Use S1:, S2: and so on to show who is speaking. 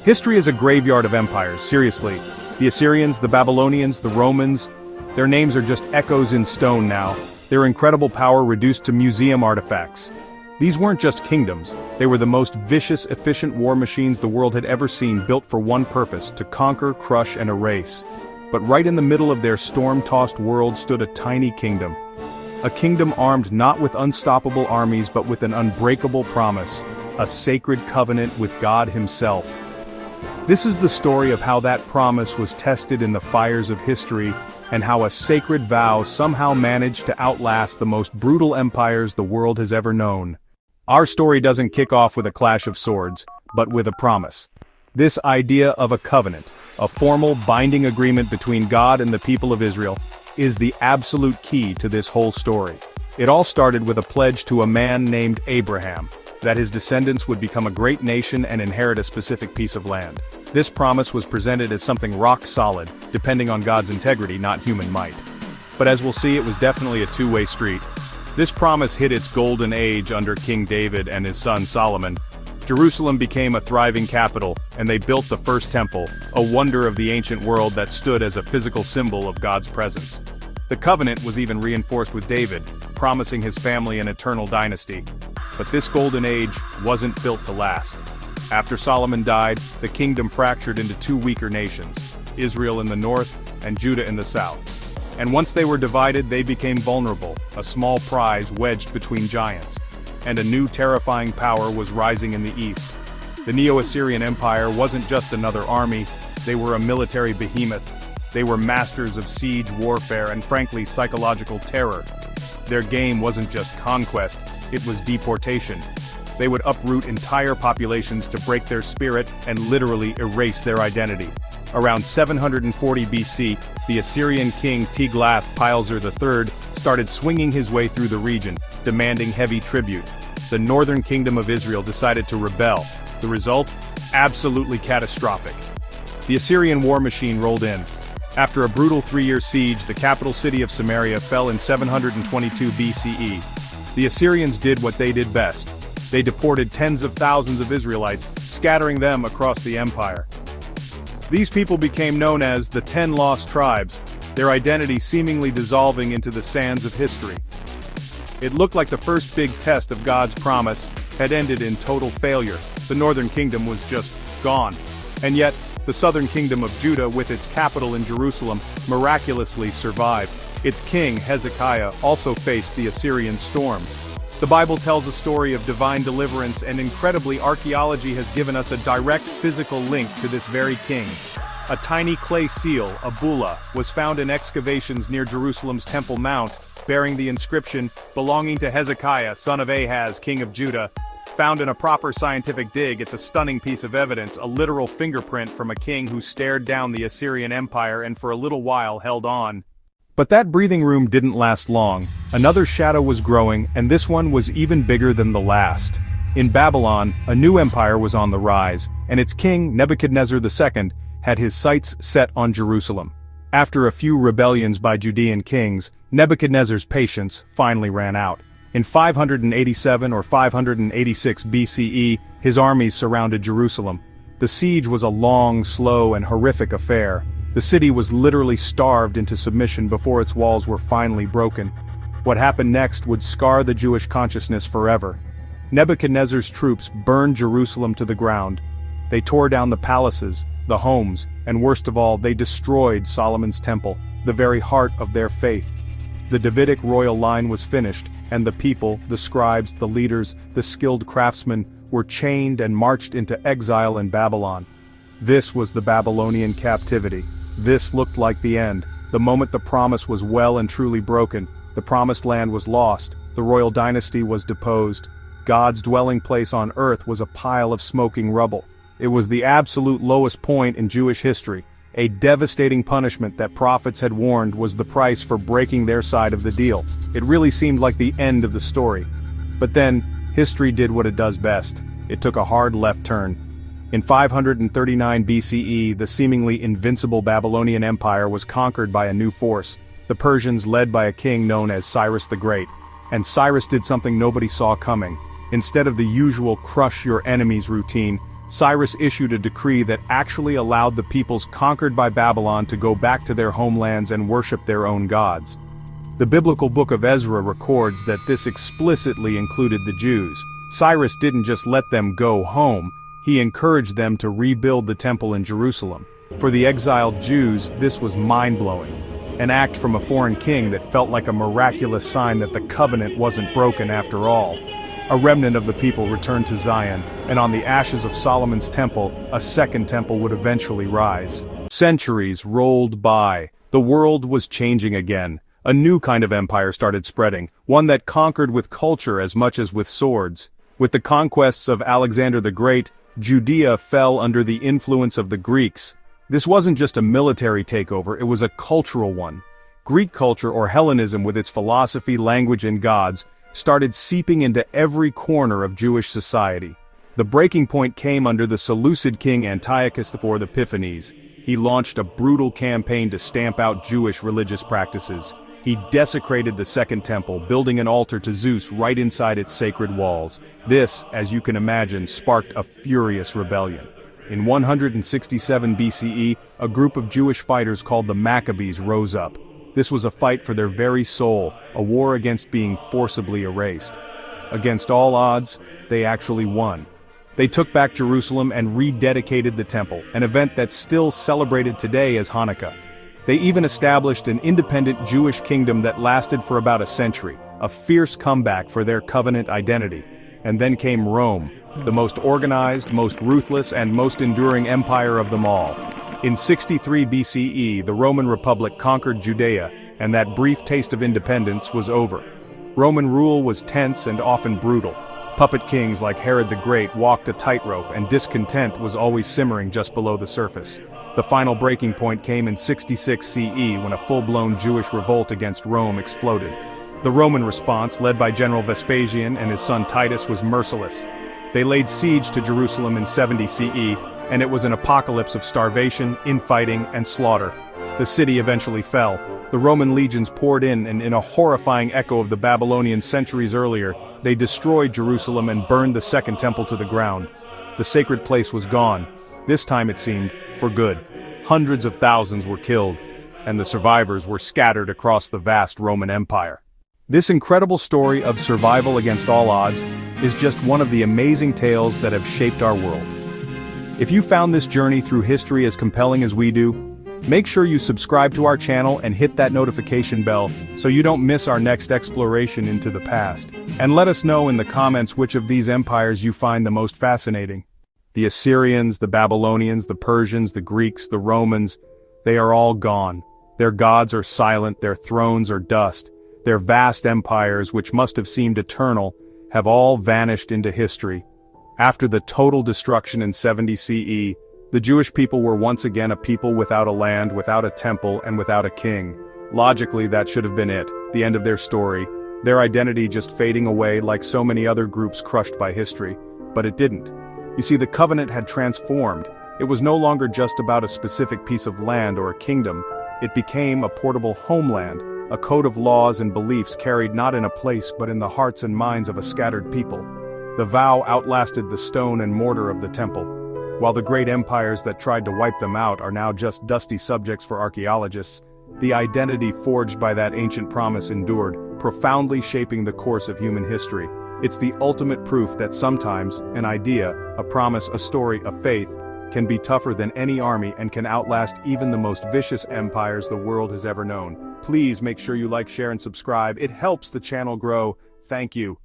S1: History is a graveyard of empires, seriously. The Assyrians, the Babylonians, the Romans, their names are just echoes in stone now, their incredible power reduced to museum artifacts. These weren't just kingdoms, they were the most vicious, efficient war machines the world had ever seen, built for one purpose: to conquer, crush, and erase. But right in the middle of their storm-tossed world stood a tiny kingdom. A kingdom armed not with unstoppable armies but with an unbreakable promise, a sacred covenant with God Himself. This is the story of how that promise was tested in the fires of history, and how a sacred vow somehow managed to outlast the most brutal empires the world has ever known. Our story doesn't kick off with a clash of swords, but with a promise. This idea of a covenant, a formal binding agreement between God and the people of Israel, is the absolute key to this whole story. It all started with a pledge to a man named Abraham, that his descendants would become a great nation and inherit a specific piece of land. This promise was presented as something rock solid, depending on God's integrity, not human might. But as we'll see, it was definitely a two-way street. This promise hit its golden age under King David and his son Solomon. Jerusalem became a thriving capital, and they built the first temple, a wonder of the ancient world that stood as a physical symbol of God's presence. The covenant was even reinforced with David, promising his family an eternal dynasty. But this golden age wasn't built to last. After Solomon died, the kingdom fractured into two weaker nations, Israel in the north and Judah in the south. And once they were divided, they became vulnerable, a small prize wedged between giants. And a new terrifying power was rising in the east. The Neo-Assyrian Empire wasn't just another army, they were a military behemoth. They were masters of siege warfare and frankly psychological terror. Their game wasn't just conquest, it was deportation. They would uproot entire populations to break their spirit and literally erase their identity. Around 740 BC, the Assyrian king Tiglath-Pileser III started swinging his way through the region, demanding heavy tribute. The northern kingdom of Israel decided to rebel. The result? Absolutely catastrophic. The Assyrian war machine rolled in. After a brutal 3-year siege, the capital city of Samaria fell in 722 BCE. The Assyrians did what they did best. They deported tens of thousands of Israelites, scattering them across the empire. These people became known as the 10 Lost Tribes, their identity seemingly dissolving into the sands of history. It looked like the first big test of God's promise had ended in total failure. The northern kingdom was just gone. And yet, the southern kingdom of Judah, with its capital in Jerusalem, miraculously survived. Its king, Hezekiah, also faced the Assyrian storm. The Bible tells a story of divine deliverance, and incredibly, archaeology has given us a direct physical link to this very king. A tiny clay seal, a bulla, was found in excavations near Jerusalem's Temple Mount, bearing the inscription, "Belonging to Hezekiah, son of Ahaz, king of Judah." Found in a proper scientific dig, it's a stunning piece of evidence, a literal fingerprint from a king who stared down the Assyrian Empire and for a little while held on. But that breathing room didn't last long. Another shadow was growing, and this one was even bigger than the last. In Babylon, a new empire was on the rise, and its king, Nebuchadnezzar II, had his sights set on Jerusalem. After a few rebellions by Judean kings, Nebuchadnezzar's patience finally ran out. In 587 or 586 BCE, his armies surrounded Jerusalem. The siege was a long, slow, and horrific affair. The city was literally starved into submission before its walls were finally broken. What happened next would scar the Jewish consciousness forever. Nebuchadnezzar's troops burned Jerusalem to the ground. They tore down the palaces, the homes, and worst of all, they destroyed Solomon's temple, the very heart of their faith. The Davidic royal line was finished, and the people, the scribes, the leaders, the skilled craftsmen, were chained and marched into exile in Babylon. This was the Babylonian captivity. This looked like the end. The moment the promise was well and truly broken, the promised land was lost, the royal dynasty was deposed. God's dwelling place on earth was a pile of smoking rubble. It was the absolute lowest point in Jewish history. A devastating punishment that prophets had warned was the price for breaking their side of the deal. It really seemed like the end of the story. But then, history did what it does best. It took a hard left turn. In 539 BCE, the seemingly invincible Babylonian Empire was conquered by a new force, the Persians led by a king known as Cyrus the Great. And Cyrus did something nobody saw coming. Instead of the usual crush your enemies routine, Cyrus issued a decree that actually allowed the peoples conquered by Babylon to go back to their homelands and worship their own gods. The biblical book of Ezra records that this explicitly included the Jews. Cyrus didn't just let them go home, he encouraged them to rebuild the temple in Jerusalem. For the exiled Jews, this was mind-blowing. An act from a foreign king that felt like a miraculous sign that the covenant wasn't broken after all. A remnant of the people returned to Zion, and on the ashes of Solomon's temple, a second temple would eventually rise. Centuries rolled by. The world was changing again. A new kind of empire started spreading, one that conquered with culture as much as with swords. With the conquests of Alexander the Great, Judea fell under the influence of the Greeks. This wasn't just a military takeover, it was a cultural one. Greek culture, or Hellenism with its philosophy, language and gods, started seeping into every corner of Jewish society. The breaking point came under the Seleucid king Antiochus IV Epiphanes. He launched a brutal campaign to stamp out Jewish religious practices. He desecrated the Second Temple, building an altar to Zeus right inside its sacred walls. This, as you can imagine, sparked a furious rebellion. In 167 BCE, a group of Jewish fighters called the Maccabees rose up. This was a fight for their very soul, a war against being forcibly erased. Against all odds, they actually won. They took back Jerusalem and rededicated the temple, an event that's still celebrated today as Hanukkah. They even established an independent Jewish kingdom that lasted for about a century, a fierce comeback for their covenant identity. And then came Rome, the most organized, most ruthless, and most enduring empire of them all. In 63 BCE, the Roman Republic conquered Judea, and that brief taste of independence was over. Roman rule was tense and often brutal. Puppet kings like Herod the Great walked a tightrope, and discontent was always simmering just below the surface. The final breaking point came in 66 CE when a full-blown Jewish revolt against Rome exploded. The Roman response, led by General Vespasian and his son Titus, was merciless. They laid siege to Jerusalem in 70 CE, and it was an apocalypse of starvation, infighting, and slaughter. The city eventually fell. The Roman legions poured in, and in a horrifying echo of the Babylonians centuries earlier, they destroyed Jerusalem and burned the Second Temple to the ground. The sacred place was gone. This time, it seemed, for good. Hundreds of thousands were killed, and the survivors were scattered across the vast Roman Empire. This incredible story of survival against all odds is just one of the amazing tales that have shaped our world. If you found this journey through history as compelling as we do, make sure you subscribe to our channel and hit that notification bell so you don't miss our next exploration into the past. And let us know in the comments which of these empires you find the most fascinating. The Assyrians, the Babylonians, the Persians, the Greeks, the Romans, they are all gone. Their gods are silent, their thrones are dust. Their vast empires, which must have seemed eternal, have all vanished into history. After the total destruction in 70 CE, the Jewish people were once again a people without a land, without a temple, and without a king. Logically, that should have been it, the end of their story, their identity just fading away like so many other groups crushed by history. But it didn't. You see, the covenant had transformed. It was no longer just about a specific piece of land or a kingdom. It became a portable homeland, a code of laws and beliefs carried not in a place but in the hearts and minds of a scattered people. The vow outlasted the stone and mortar of the temple. While the great empires that tried to wipe them out are now just dusty subjects for archaeologists, the identity forged by that ancient promise endured, profoundly shaping the course of human history. It's the ultimate proof that sometimes an idea, a promise, a story, a faith, can be tougher than any army and can outlast even the most vicious empires the world has ever known. Please make sure you like, share, and subscribe. It helps the channel grow. Thank you.